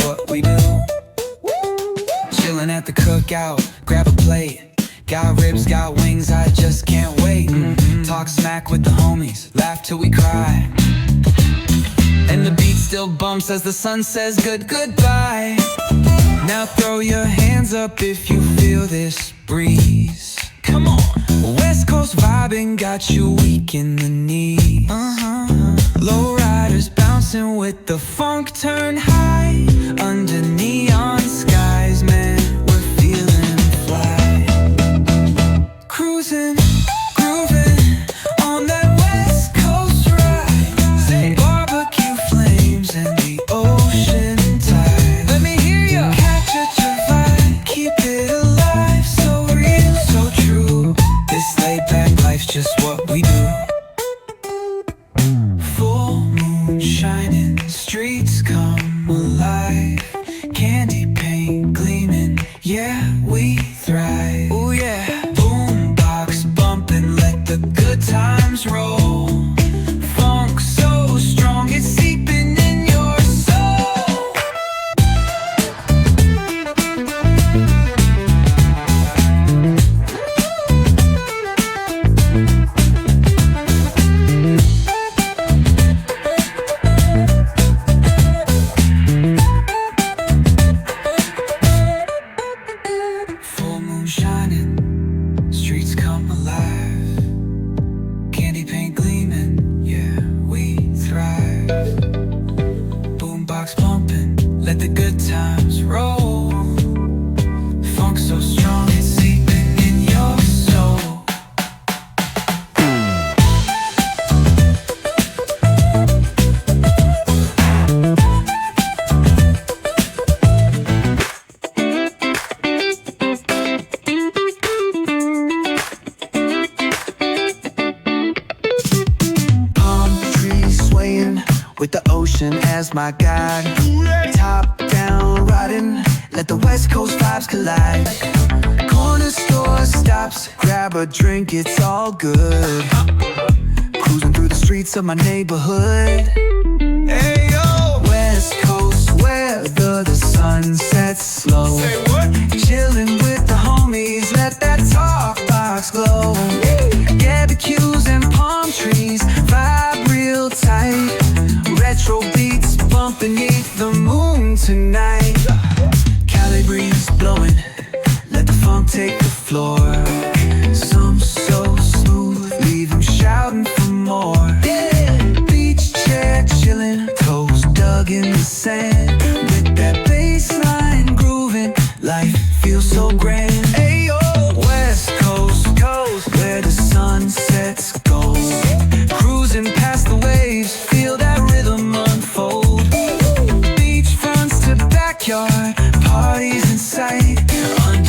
what we do. Chillin' at the cookout, grab a plate. Got ribs, got wings, I just can't wait. Talk smack with the homies, laugh till we cry. And the beat still bumps as the sun says goodbye. Now throw your hands up if you feel this breeze. Come on. West Coast vibing got you weak in the knees. Low riders bouncing with the funk turned high. Under neon skies, man, we're feeling fly. Cruising, grooving on that West Coast ride. Say barbecue flames and the ocean tide. Let me hear ya. Catch your vibe, keep it alive. So real, so true. This laid back life's just what we do. Full moon shining, streets come alive. Candy paint gleaming, yeah, we thrive. Oh yeah. Boombox bumping, let the good times roll. Funk so strong, it's seeping in your soul. Full moon shining, streets come alive. Candy paint gleaming, yeah, we thrive. Boombox pumping, let the good times roll. Funk so strong, it's seeping in your soul. With the ocean as my guide, top down riding, let the West Coast vibes collide. Corner store stops, grab a drink, it's all good. Cruising through the streets of my neighborhood. Hey yo, West Coast weather, the sun sets slow. Say what? Chilling with the homies, let that talk box glow. Barbecues and palm trees, vibe real tight. Retro beats bumping beneath the moon tonight. Cali breeze blowing, let the funk take the floor. Some so smooth, leave them shouting for more. Beach chair chilling, toes dug in the sand. With that bass line grooving, life feels so grand. Ayo, West Coast, where the sun